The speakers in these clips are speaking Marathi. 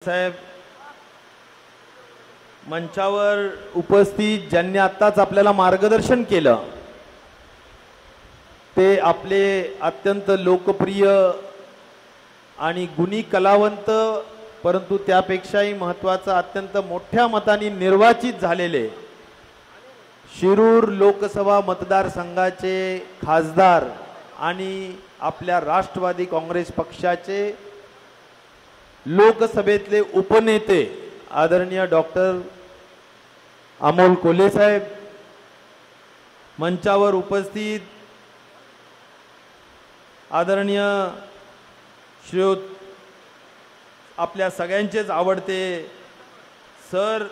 साहेब, मंचावर उपस्थित ज्यांनी आत्ताच आपल्याला मार्गदर्शन केलं ते आपले अत्यंत लोकप्रिय आणि गुणी कलावंत, परंतु त्यापेक्षाही महत्त्वाचं अत्यंत मोठ्या मताने निर्वाचित झालेले शिरूर लोकसभा मतदारसंघाचे खासदार आणि आपल्या राष्ट्रवादी काँग्रेस पक्षाचे लोकसभेतले उपनेते आदरणीय डॉक्टर अमोल कोल्हे साहेब, मंचावर उपस्थित आदरणीय श्रीयुत आपल्या सगळ्यांचेच आवडते सर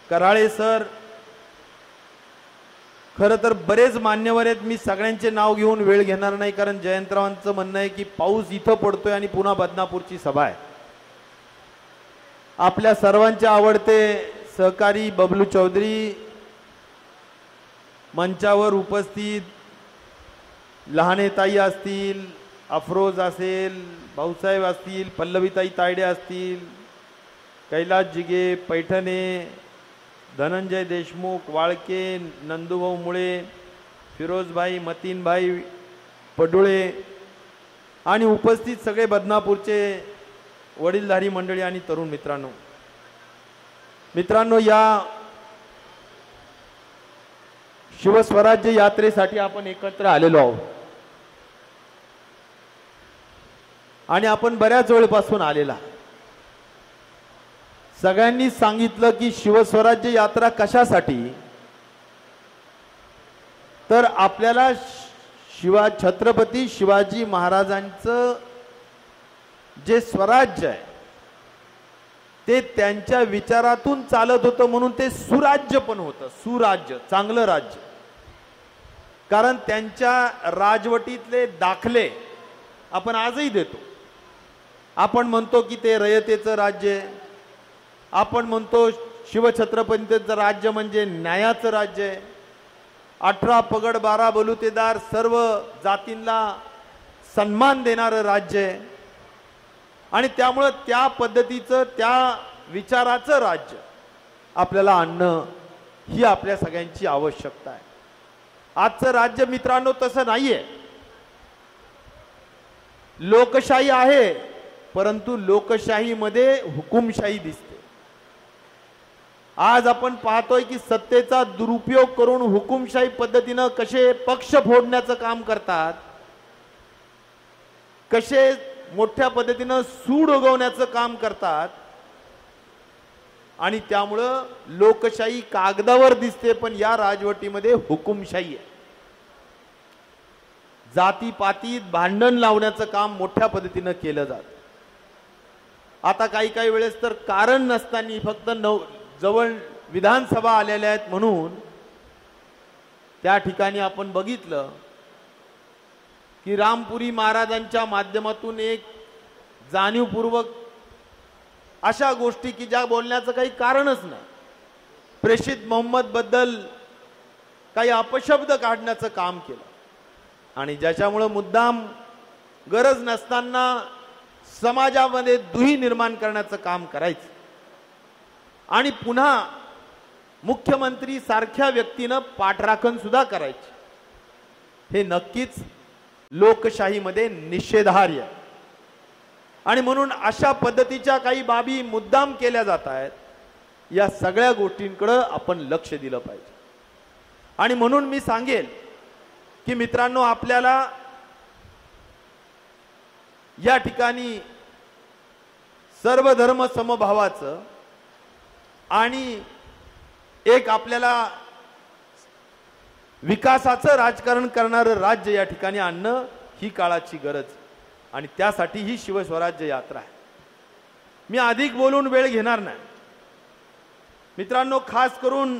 कराळे सर, खरं तर बरेच मान्यवर आहेत, मी सगळ्यांचे नाव घेऊन वेळ घेणार नाही कारण जयंतरावांचं म्हणणं आहे की पाऊस इथं पडतोय आणि पुन्हा बदनापूरची सभा आहे। आपल्या सर्वांचे आवडते सहकारी बबलू चौधरी, मंचावर उपस्थित लहानेताई असतील, अफरोज असेल, भाऊसाहेब असतील, पल्लवीताई तायडे असतील, कैलास जिगे, पैठणे, धनंजय देशमुख, वाळके, नंदुभाऊ मुळे, फिरोजभाई, मतीनभाई पडुळे आणि उपस्थित सगळे बदनापूरचे वडीलधारी मंडळी आणि तरुण मित्रांनो, या शिवस्वराज्य यात्रेसाठी आपण एकत्र आलेलो आहोत आणि आपण बऱ्याच वेळपासून आलेला। सगळ्यांनी सांगितलं की शिवस्वराज्य यात्रा कशासाठी, तर आपल्याला छत्रपती शिवाजी महाराजांचं जे स्वराज्य आहे ते त्यांच्या विचारातून चालत होतं, म्हणून ते सुराज्य पण होतं, सुराज्य, चांगलं राज्य। कारण त्यांच्या राजवटीतले दाखले आपण आजही देतो। आपण म्हणतो की ते रयतेचं राज्य आहे, आपण म्हणतो शिवछत्रपतींचं राज्य म्हणजे न्यायाचं राज्य आहे, 18 पगड 12 बलुतेदार सर्व जातींना सन्मान देणारं राज्य आहे आणि त्यामुळे त्या पद्धतीचं त्या विचाराचं राज्य आपल्याला आणणं ही आपल्या सगळ्यांची आवश्यकता आहे। आजचं राज्य मित्रांनो तसं नाहीये, लोकशाही आहे परंतु लोकशाहीमध्ये हुकुमशाही दिसते। आज आपण पाहतोय की सत्तेचा दुरुपयोग करून हुकुमशाही पद्धतीनं कसे पक्ष फोडण्याचं काम करतात, कसे मोठ्या पद्धतीनं सूड उगवण्याचं काम करतात आणि त्यामुळं लोकशाही कागदावर दिसते पण या राजवटीमध्ये हुकुमशाही आहे। जातीपातीत भांडण लावण्याचं काम मोठ्या पद्धतीनं केलं जातं। आता काही वेळेस तर कारण नसताना फक्त जवळ विधानसभा आलेल्या आहेत म्हणून त्या ठिकाणी आपण बघितलं की रामपुरी महाराजांच्या माध्यमातून एक जाणीवपूर्वक अशा गोष्टी की ज्या बोलण्याचं काही कारणच नाही, प्रेषित मोहम्मद बद्दल काही अपशब्द काढण्याचं काम केलं आणि ज्याच्यामुळे मुद्दाम गरज नसताना समाजामध्ये दुही निर्माण करण्याचं काम करायचं आणि पुन्हा मुख्यमंत्री सारख्या व्यक्तीनं पाठराखण सुद्धा करायची, हे नक्कीच लोकशाहीमध्ये निषेधार्ह आहे। आणि म्हणून अशा पद्धतीच्या काही बाबी मुद्दाम केल्या जात आहेत, या सगळ्या गोष्टींकडे आपण लक्ष दिलं पाहिजे। आणि म्हणून मी सांगेल की मित्रांनो, आपल्याला या ठिकाणी सर्व धर्म समभावाचं आणि एक आपल्याला विकासाचं राजकारण करणारं राज्य या ठिकाणी आणणं ही काळाची गरज आणि त्यासाठी ही शिवस्वराज्य यात्रा आहे। मी अधिक बोलून वेळ घेणार नाही मित्रांनो, खास करून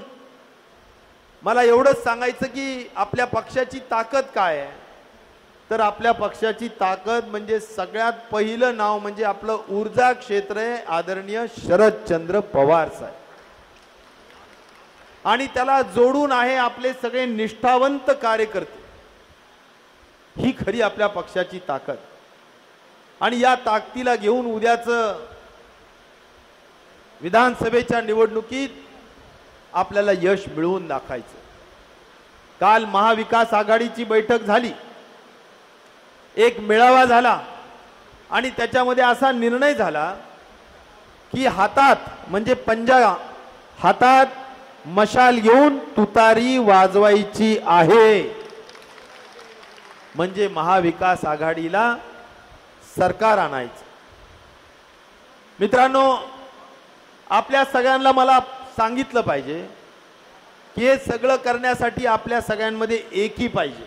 मला एवढंच सांगायचं की आपल्या पक्षाची ताकद काय आहे, तर आपल्या पक्षाची ताकद म्हणजे सगळ्यात पहिलं नाव म्हणजे आपलं ऊर्जा क्षेत्र आहे आदरणीय शरदचंद्र पवार साहेब आणि त्याला जोडून आहे आपले सगळे निष्ठावंत कार्यकर्ते, ही खरी आपल्या पक्षाची ताकद। आणि या ताकदीला घेऊन उद्याचं विधानसभेच्या निवडणुकीत आपल्याला यश मिळवून दाखवायचं। काल महाविकास आघाडीची बैठक झाली, एक मेळावा झाला आणि त्याच्यामध्ये असा निर्णय झाला की हातात म्हणजे पंजा हातात मशाल घेऊन तुतारी वाजवायची आहे, म्हणजे महाविकास आघाडीला सरकार आणायचं। मित्रांनो, आपल्या सगळ्यांना मला सांगितलं पाहिजे की हे सगळं करण्यासाठी आपल्या सगळ्यांमध्ये एकी पाहिजे।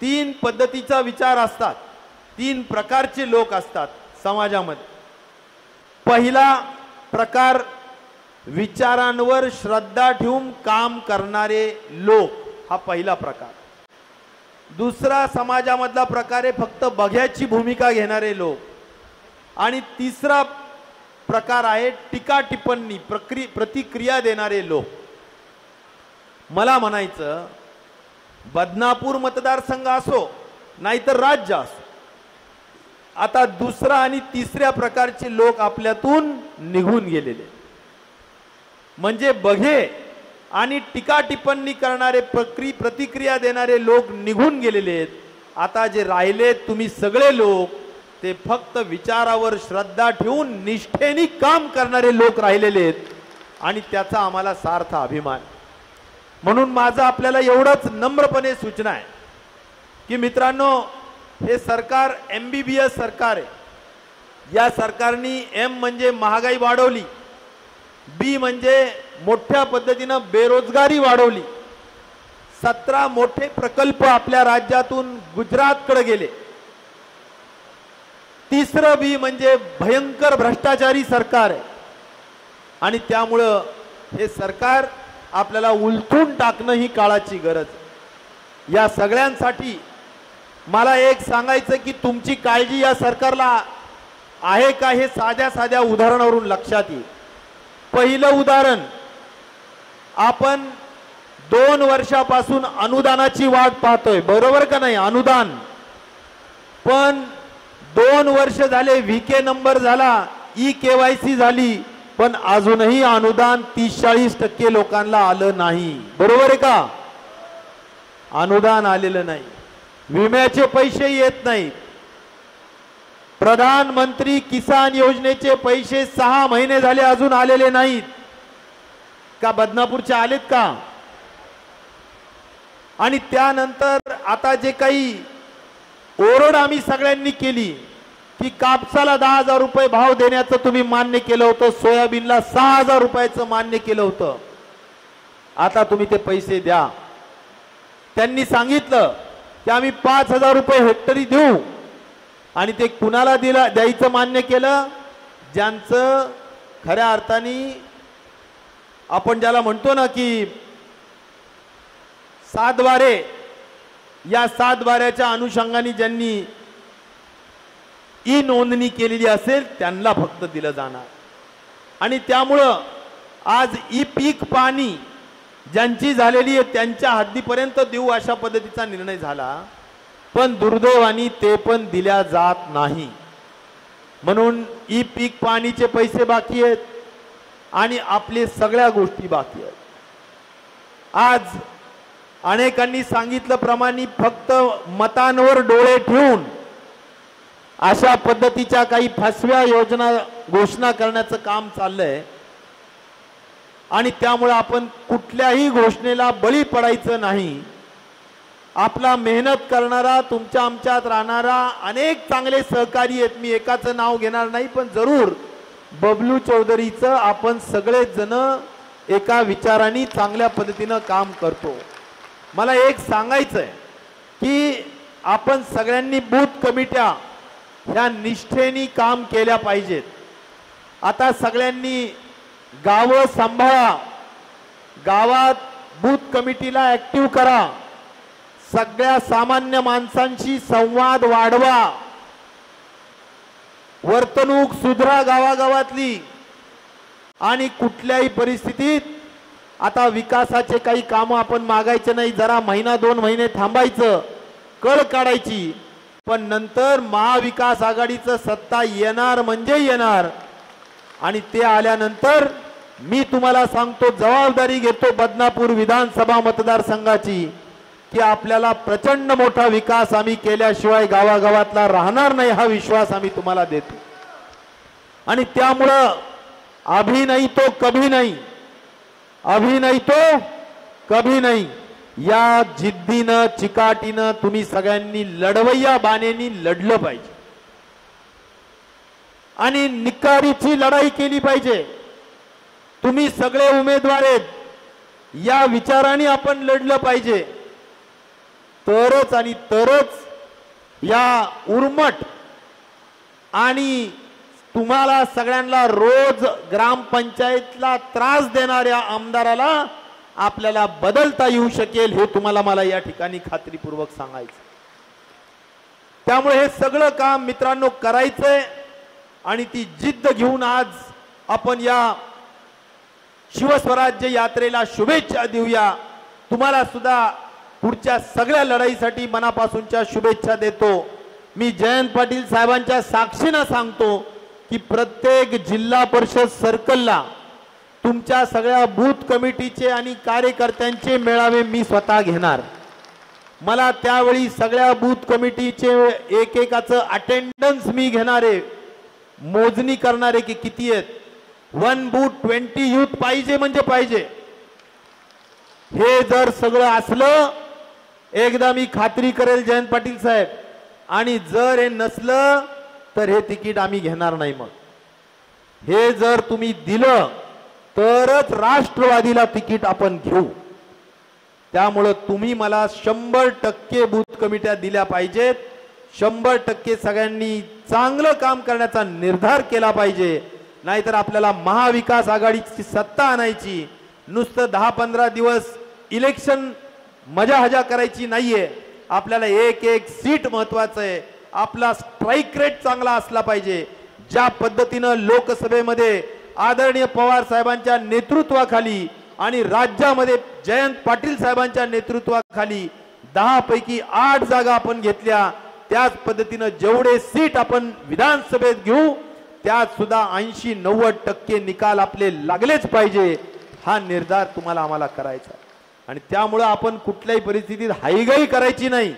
तीन पद्धतीचा विचार असतात, तीन प्रकारचे लोक असतात समाजामध्ये। पहिला प्रकार विचारांवर श्रद्धा ठेवून काम करणारे लोक, हा पहिला प्रकार। दुसरा समाजामधला प्रकार आहे फक्त बघ्याची भूमिका घेणारे लोक, आणि तिसरा प्रकार आहे टीका टिप्पणी प्रतिक्रिया देणारे लोक। मला म्हणायचं, बदनापूर मतदारसंघ असो नाहीतर राज्य असो, आता दुसरा आणि तिसऱ्या प्रकारचे लोक आपल्यातून निघून गेलेले, म्हणजे बघे आणि टीका टिप्पणी करणारे प्रतिक्रिया देणारे लोक निघून गेलेले आहेत। आता जे राहिले तुम्ही सगळे लोक ते फक्त विचारावर श्रद्धा ठेवून निष्ठेने काम करणारे लोक राहिलेले आहेत, आणि त्याचा आम्हाला सार्थ अभिमान। म्हणून माझं आपल्याला एवढंच नम्रपणे सूचना आहे की मित्रांनो, हे सरकार MBBS सरकार आहे। या सरकारने M म्हणजे महागाई वाढवली, B म्हणजे मोठ्या पद्धतीने बेरोजगारी वाढवली, 17 मोठे प्रकल्प आपल्या राज्यातून गुजरातकडे गेले। तिसरं B म्हणजे भयंकर भ्रष्टाचारी सरकार आहे, आणि त्यामुळं हे सरकार आपल्याला उलथून टाकणं ही काळाची गरज। या सगळ्यांसाठी मला एक सांगायचं की तुमची काळजी या सरकारला आहे का हे साध्या साध्या उदाहरणावरून लक्षात येईल। पहिलं उदाहरण, आपण 2 वर्षापासून अनुदानाची वाट पाहतोय, बरोबर का नाही? अनुदान पण 2 वर्ष झाले, VK नंबर झाला, EKYC झाली, पण अजूनही अनुदान 30-40% लोकांना आलं नाही, बरोबर आहे का? अनुदान आलेलं नाही, विम्याचे पैसे येत नाहीत, प्रधानमंत्री किसान योजनेचे पैसे 6 महिने झाले अजून आलेले नाहीत का? बदनापूरचे आलेत का? आणि त्यानंतर आता जे काही ओरड आम्ही सगळ्यांनी केली की कापसाला 10,000 रुपये भाव देण्याचं तुम्ही मान्य केलं होतं, सोयाबीनला 6,000 रुपयाचं मान्य केलं होतं, आता तुम्ही ते पैसे द्या। त्यांनी सांगितलं की आम्ही 5,000 रुपये हेक्टरी देऊ, आणि ते कुणाला द्यायचं मान्य केलं? ज्यांचं खऱ्या अर्थाने आपण ज्याला म्हणतो ना की 7 बारे, या 7 बाऱ्याच्या अनुषंगाने ज्यांनी नोंदणी केलेली असेल त्यांना फक्त दिलं जाणार। आणि त्यामुळं आज पीक पाणी ज्यांची झालेली आहे त्यांच्या हद्दीपर्यंत देऊ अशा पद्धतीचा निर्णय झाला, पण दुर्दैवाने ते पण दिल्या जात नाही। म्हणून पीक पाणीचे पैसे बाकी आहेत आणि आपले सगळ्या गोष्टी बाकी आहेत। आज अनेकांनी सांगितल्याप्रमाणे फक्त मतांवर डोळे ठेवून अशा पद्धतीच्या काही फसव्या योजना घोषणा करण्याचं काम चाललंय, आणि त्यामुळे आपण कुठल्याही घोषणेला बळी पडायचं नाही। आपला मेहनत करणारा, तुमच्या आमच्यात राहणारा अनेक चांगले सहकारी आहेत, मी एकाचं नाव घेणार नाही, पण जरूर बबलू चौधरीचं आपण सगळे जण एका विचाराने चांगल्या पद्धतीनं काम करतो। मला एक सांगायचं आहे की आपण सगळ्यांनी बूथ कमिट्या ह्या निष्ठेने काम केल्या पाहिजेत। आता सगळ्यांनी गावं सांभाळा, गावात बूथ कमिटीला ऍक्टिव्ह करा, सगळ्या सामान्य माणसांशी संवाद वाढवा, वर्तणूक सुधरा गावागावातली, आणि कुठल्याही परिस्थितीत आता विकासाचे काही काम आपण मागायचे नाही, जरा महिना 2 महिने थांबायचं, कळ काढायची, पण नंतर महाविकास आघाडीचं सत्ता येणार म्हणजे येणार, आणि ते आल्यानंतर मी तुम्हाला सांगतो, जबाबदारी घेतो बदनापूर विधानसभा मतदारसंघाची, की आपल्याला प्रचंड मोठा विकास आम्ही केल्याशिवाय गावागावातला राहणार नाही, हा विश्वास आम्ही तुम्हाला देतो। आणि त्यामुळं अभी नहीं तो कभी नहीं, अभी नहीं तो कभी नहीं, या जिद्दीनं चिकाटीनं तुम्ही सगळ्यांनी लढवय्या बाणेनी लढलं पाहिजे आणि निकारीची लढाई केली पाहिजे। तुम्ही सगळे उमेदवार आहेत, या विचाराने आपण लढलं पाहिजे, तरच आणि तरच या उर्मट आणि तुम्हाला सगळ्यांना रोज ग्रामपंचायतला त्रास देणाऱ्या आमदाराला आपल्याला बदलता येऊ शकेल, हे तुम्हाला मला या ठिकाणी खात्रीपूर्वक सांगायचं। त्यामुळे हे सगळं काम मित्रांनो करायचंय आणि ती जिद्द घेऊन आज आपण या शिवस्वराज्य यात्रेला शुभेच्छा देऊया। तुम्हाला सुद्धा पुढच्या सगळ्या लढाईसाठी मनापासूनच्या शुभेच्छा देतो। मी जयंत पाटील साहेबांच्या साक्षीने सांगतो की प्रत्येक जिल्हा परिषद सर्कलला तुमच्या सगळ्या बूथ कमिटीचे आणि कार्यकर्त्यांचे मेळावे मी स्वतः घेणार। मला त्यावेळी सगळ्या बूथ कमिटीचे एकेकाचं अटेंडन्स मी घेणार आहे, मोजणी करणार आहे की किती आहेत। 1 बूथ 20 यूथ पाहिजे म्हणजे पाहिजे। हे जर सगळं असलं, एकदा मी खात्री करेल जयंत पाटील साहेब, आणि जर हे नसलं तर हे तिकीट आम्ही घेणार नाही। मग हे जर तुम्ही दिलं तरच राष्ट्रवादीला तिकीट आपण घेऊ। त्यामुळे तुम्ही मला 100% बूथ कमिट्या दिल्या पाहिजेत, 100% सगळ्यांनी चांगलं काम करण्याचा निर्धार केला पाहिजे। नाहीतर आपल्याला महाविकास आघाडीची सत्ता आणायची, नुसतं 10-15 दिवस इलेक्शन मजा हजा करायची नाहीये। आपल्याला एक एक सीट महत्वाचं आहे, आपला स्ट्राइक रेट चांगला असला पाहिजे। ज्या पद्धतीनं लोकसभेमध्ये आदरणीय पवार साहेबांच्या नेतृत्वाखाली आणि राज्यामध्ये जयंत पाटील साहेबांच्या नेतृत्वाखाली 10 पैकी 8 जागा आपण घेतल्या, त्याच पद्धतीनं जेवढे सीट आपण विधानसभेत घेऊ त्यात सुद्धा 80-90% निकाल आपले लागलेच पाहिजे, हा निर्धार तुम्हाला आम्हाला करायचा। आणि त्यामुळे आपण कुठल्याही परिस्थितीत हाईगाई करायची नाही,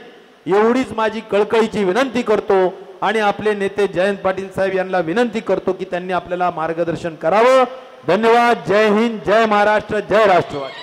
एवढीच माझी कळकळीची विनंती करतो। आणि आपले नेते जयंत पाटील साहेब यांना विनंती करतो की त्यांनी आपल्याला मार्गदर्शन करावं। धन्यवाद। जय हिंद, जय महाराष्ट्र, जय राष्ट्रवादी।